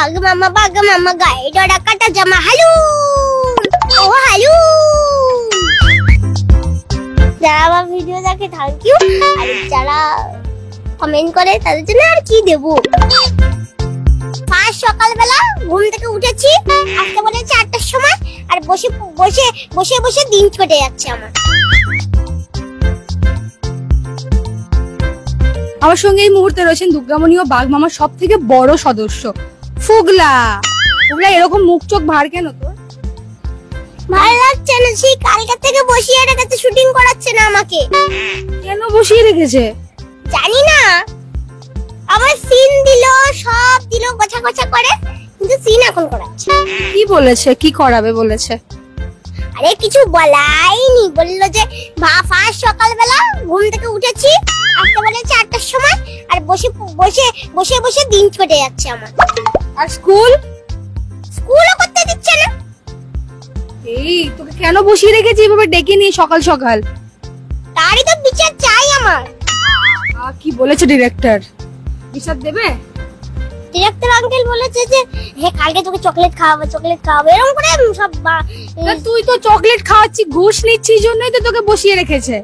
বাঘ মামা গায়ে ডরা কাটা জামা হালু ও হালু। যারা আমার ভিডিও দেখে থ্যাংক ইউ, আর যারা কমেন্ট করে তাদের জন্য আর কি দেবো। ফার্স্ট সকালবেলা ঘুম থেকে উঠেছি, আজকে বলেছে 8টার সময়, আর বসে বসে বসে বসে দিন কেটে যাচ্ছে আমার। আমার সঙ্গে এই মুহূর্তে রয়েছেন দুর্গামণি ও বাঘ মামার সব থেকে বড় সদস্য ফুগলা। ফুগলা এরকম মুখ চোখ ভার কেন তোর? ভালো লাগছে না, সেই কালকে থেকে বসিয়ে রেখেছে, শুটিং করাচ্ছে না আমাকে। কেন বসিয়ে রেখেছে জানি না, আবার সিন দিল, সব দিল গোছা গোছা করে, কিন্তু সিন এখন করাচ্ছে। কি বলেছে, কি করাবে বলেছে? আরে কিছু বলাইনি, বললো যে ফার্স্ট সকালবেলা ঘুম থেকে উঠেছি, আজকে বলেছে 8টার সময়, আর বসে বসে বসে বসে দিন কেটে যাচ্ছে আমার। আর স্কুলও করতে দিচ্ছে না। এই তোকে কেন বসিয়ে রেখেছি এভাবে ডেকে নিয়ে সকাল সকাল? তারই তো বিচার চাই আমার। কি বলেছে ডিরেক্টর? বিচার দেবে? ডিরেক্টর আঙ্কেল বলেছে যে হ্যাঁ কালকে তোকে চকলেট খাওয়াবো এরকম করে সব। তুই তো চকলেট খাওয়াচ্ছি, ঘুষ নিচ্ছিস, জন্যই তো তোকে বসিয়ে রেখেছে।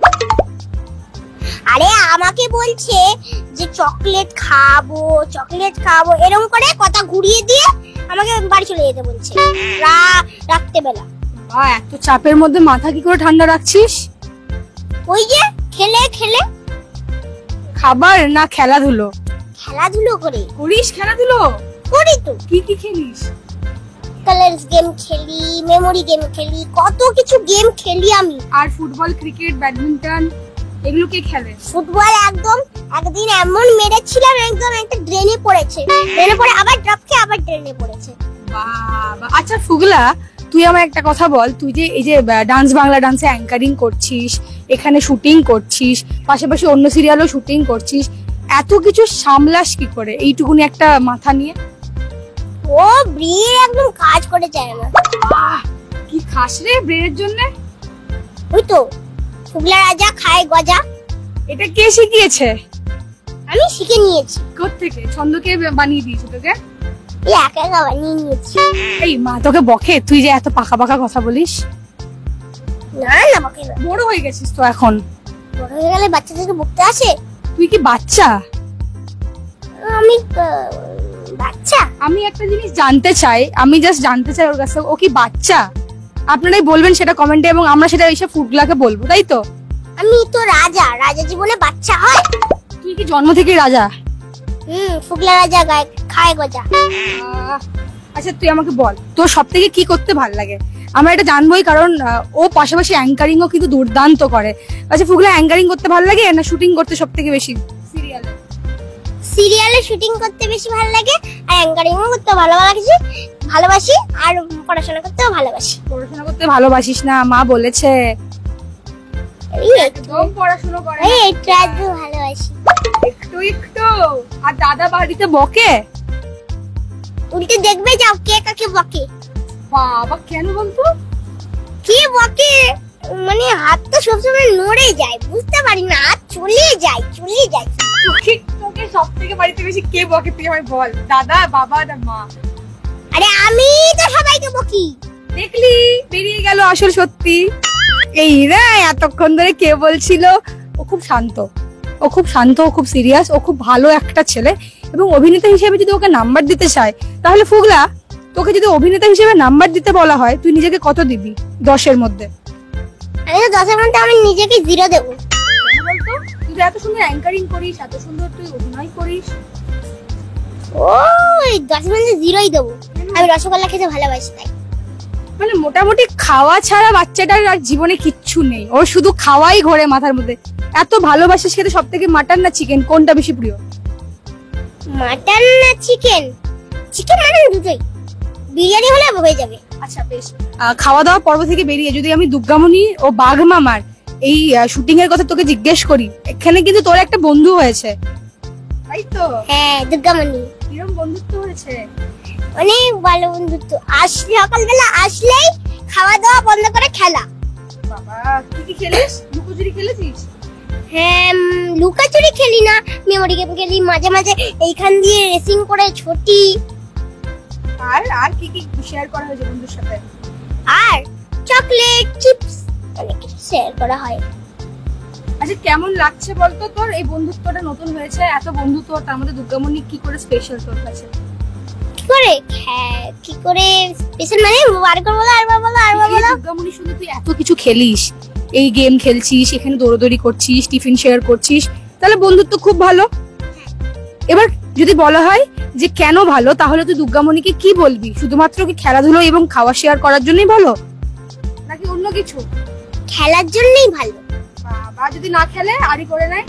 আরে আমাকে বলছে যে চকলেট খাবো এরকম করে কথা ঘুরিয়ে দিয়ে আমাকে বাড়ি চলে যেতে বলছে রাত্রে বেলা। এত চাপের মধ্যে মাথা কি করে ঠান্ডা রাখছিস? ওই যে খেলে খাবার না খেলাধুলো করে করিস? খেলাধুলো করি তো। কি খেলিস? কালারস গেম খেলি, মেমোরি গেম খেলি, কত কিছু গেম খেলি আমি। আর ফুটবল, ক্রিকেট, ব্যাডমিন্টন এগুলো কে খেলে? ফুটবল একদম একদিন এমন মেরেছিলাম, একদম একটা ড্রেনে পড়েছে, আবার ড্রপ খেয়ে আবার ড্রেনে পড়েছে। বাবা। আচ্ছা ফুগলা, তুই আমায় একটা কথা বল, তুই যে এই যে ডান্স বাংলা ডান্সে অ্যাঙ্কারিং করছিস, এখানে শুটিং করছিস, পাশাপাশি অন্য সিরিয়ালও শুটিং করছিস, এত কিছু সামলাস কি করে এইটুকুনি একটা মাথা নিয়ে? ও ব্রেন একদম কাজ করে যায় না। কি খাস রে ব্রেনের জন্য? ওই তো ফুগলা রাজা খায় গজা। এটা কে শিখিয়েছে? আমি শিখে নিয়েছি। কোত্থেকে? ছন্দ কে বানিয়ে দিয়েছে তোকে? একা বানিয়ে নিয়েছি। এই মা তোকে বকে তুই যে এত পাকা পাকা কথা বলিস? না বকে না। বড় হয়ে গেছিস তো এখন। বড় হয়ে গেলে বাচ্চাদেরকে বকতে আসে? তুই কি বাচ্চা? আমি বাচ্চা? আমি একটা জিনিস জানতে চাই, ওর কাছে, ও কি বাচ্চা? আপনারাই বলবেন সেটা কমেন্টে, এবং আমরা সেটা এসে ফুগলাকে বলবো, তাই তো? আমি তো রাজা জীবনে বাচ্চা হয়? তুই কি জন্ম থেকে রাজা? ফুগলা রাজা খায় গজা। আচ্ছা তুই আমাকে বল, তোর সব থেকে কি করতে ভালো লাগে? আমরা এটা জানবোই, কারণ ও পাশাপাশি অ্যাঙ্কারিংও কিন্তু দুর্দান্ত করে। আচ্ছা ফুগলা, অ্যাঙ্কারিং করতে ভালো লাগে না শুটিং করতে সব থেকে বেশি? সিরিয়ালে শুটিং করতে বেশি ভালো লাগে, আর অ্যাঙ্কারিংও করতে ভালোবাসি, আর পড়াশোনা করতেও ভালোবাসি। পড়াশোনা করতে ভালোবাসিস না? মা বলেছে একদম পড়াশোনা করে না। একটু ভালোবাসি, একটু। আর দাদা বাড়িতে বকে? উল্টে দেখবে যাও কে কাকে বকে। বাবা কেন বলতো? কে বকে মানে হাত তো সবসময় নড়ে যায়, বুঝতে পারি না, হাত চলে যায়। তোকে সব থেকে বাড়িতে বেশি কে বকে তুই আমায় বল? দাদা, বাবা না মা? আরে আমি তো সবাইকে বকি। দেখলি বেরিয়ে গেল আসল সত্যি। এই রে এতক্ষণ ধরে কে বলছিল ও খুব শান্ত, ও খুব সিরিয়াস, ও খুব ভালো একটা ছেলে, এবং অভিনেতা হিসেবে যদি ওকে নাম্বার দিতে চায়, তাহলে ফুগলা তোকে যদি অভিনেতা হিসেবে নাম্বার দিতে বলা হয়, তুই নিজেকে কত দিবি 10-এর মধ্যে? আমি তো 10-এর মধ্যে আমি নিজেকে 0 দেবো। বলতো তুই এত সুন্দর অ্যাঙ্কারিং করিস, এত সুন্দর তুই অভিনয় করিস, ওই 10-এর মধ্যে 0ই দেবো। আমি রসগোল্লা খেতে ভালোবাসি তাই। মানে মোটামুটি খাওয়া ছাড়া বাচ্চাটার আর জীবনে কিচ্ছু নেই, ওর শুধু খাওয়াই ঘোরে মাথার মধ্যে। এত ভালোবাসিস খেতে, সব থেকে মাটন না চিকেন কোনটা বেশি প্রিয়? মাটন না চিকেন? মাটন দুটোই, বিরিয়ানি হলে হয়ে যাবে। আচ্ছা বেশ, খাওয়া দাওয়া পর্ব থেকে বেরিয়ে যদি আমি দুর্গামণি ও বাঘ মামার এই শুটিং এর কথা তোকে জিজ্ঞেস করি, এখানে কিন্তু তোর একটা বন্ধু হয়েছে, তাই তো? হ্যাঁ দুর্গামণি। কিরকম বন্ধুত্ব হয়েছে? অনেক ভালো বন্ধুত্ব। সকালবেলা আসলেই খাওয়া দাওয়া বন্ধ করে খেলা। বাবা কি খেলিস? লুকোচুরি খেলেছিস? হ্যাঁ লুকাচুরি খেলি না, মেমোরি গেম খেলি মাঝে মাঝে, এইখান দিয়ে রেসিং করে ছুটি। শেয়ার করা হয়েছে বন্ধুর সাথে? আর চকলেট চিপস অনেক কিছু শেয়ার করা হয়। আচ্ছা কেমন লাগছে বলতো তোর এই বন্ধুত্বটা নতুন হয়েছে, এত বন্ধুত্ব, তার মধ্যে দুর্গামণি কি করে স্পেশাল তোর কাছে? কি করে স্পেশাল মানে আরেকবার বলো, আরেকবার বলো, আরেকবার বলো। দুর্গামণি শুনে তুই এত কিছু খেলিস, এই গেম খেলছিস, এখানে দৌড়দৌড়ি করছিস, টিফিন শেয়ার করছিস, তাহলে বন্ধুত্ব খুব ভালো। এবার যদি বলা হয় যে কেন ভালো, তাহলে তুই দুর্গামণিকে কি বলবি? শুধুমাত্র কি খেলাধুলো এবং খাওয়া শেয়ার করার জন্যই ভালো, নাকি অন্য কিছু? খেলার জন্যই ভালো। বা যদি না খেলে আড়ি করে নেয়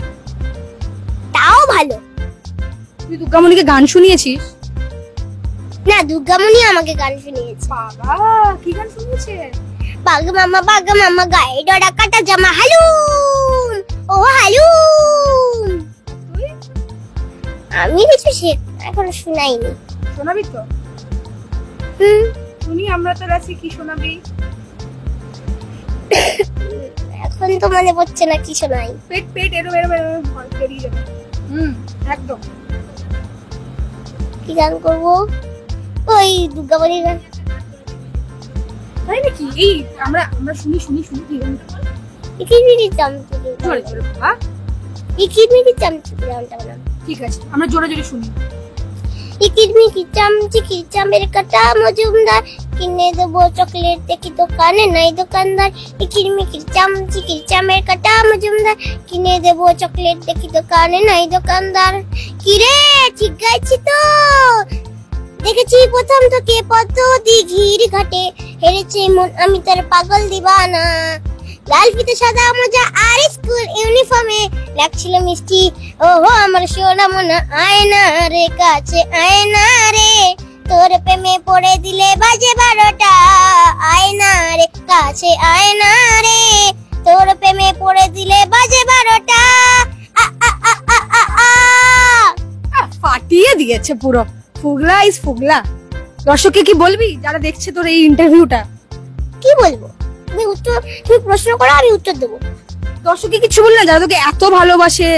তাও ভালো। তুই দুর্গামণিকে গান শুনিয়েছিস? না, দুর্গামণি আমাকে গান শুনিয়েছে। বাবা, কি গান শুনিয়েছে? বাঘ মামা গায়ে ডরা কাটা জামা হালুম, ও হালুম। তুই? আমি কিছু এখনো শোনাইনি। শোনাবি তো? শুনি, আমরা তো আছি, কি শোনাবি? এখন তো মনে পড়ছে না কি শোনাই। পেট এরো বেরিয়ে যাবে। একদম। কি গান করবো? ওই দুর্গামণির গান। তাই নাকি? এই আমরা শুনি কি গান? ইকিরমিকি চামচুকি। জোরে জোরে বাবা। ইকিরমিকি চামচুকি গানটা বলো। ঠিক আছে, আমরা জোরে জোরে শুনি। ইকিরমিকি চামচুকি চামের কাটা মজুমদার, কিনে দেবো চকলেট দেখি দোকানে নাই দোকানদার। ইকিরমিকি চামচুকি চামের কাটা মজুমদার, কিনে দেবো চকলেট দেখি দোকানে নাই দোকানদার। কিরে ঠিক গাইছি তো? দেখেছি প্রথম থেকে পদ্ম দিঘির ঘাটে, হেরেছে মন আমি তার পাগল দিবানা। লাল ফিতে সাদা মোজা আর স্কুল ইউনিফর্মে লাগছিল মিষ্টি, ওহো আমার সোনা মনা আয়না রে কাছে আয়না রে, তোর প্রেমে পড়ে দিলে বাজে 12টা। আয়না রে কাছে আয়না রে, তোর প্রেমে পড়ে দিলে বাজে 12টা। ফাটিয়ে দিয়েছে পুরো। ফুগলা ইজ ফুগলা। দর্শককে কি বলবি যারা দেখছে তোর এই ইন্টারভিউটা? কি বলবো? তুমি প্রশ্ন করো, আমি উত্তর দেবো। দর্শককে কিছু বল না, যারা তোকে এত ভালোবাসে,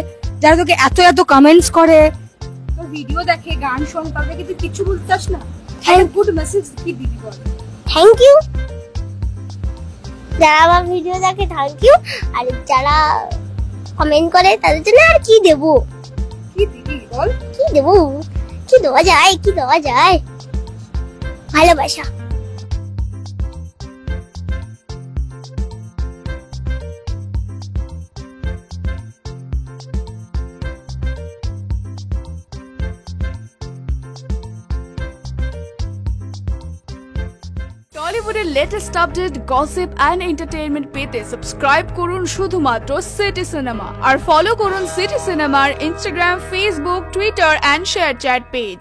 যারা তোকে এত এত কমেন্টস করে, তোর ভিডিও দেখে, গান শোন, তাদেরকে তুই কিছু বলতে চাস না? গুড মেসেজ কি দিবি বল? থ্যাংক ইউ যারা আমার ভিডিও দেখে, থ্যাংক ইউ। আর যারা কমেন্ট করে তাদের জন্য আর কি দেবো? কি দিবি বল? কি দেবো? কি দেওয়া যায়? কি দেওয়া যায়? ভালোবাসা। টলিউডের latest update, gossip and entertainment পেতে সাবস্ক্রাইব করুন শুধুমাত্র সিটি সিনেমা, আর ফলো করুন সিটি সিনেমার Instagram, Facebook, Twitter and ShareChat page.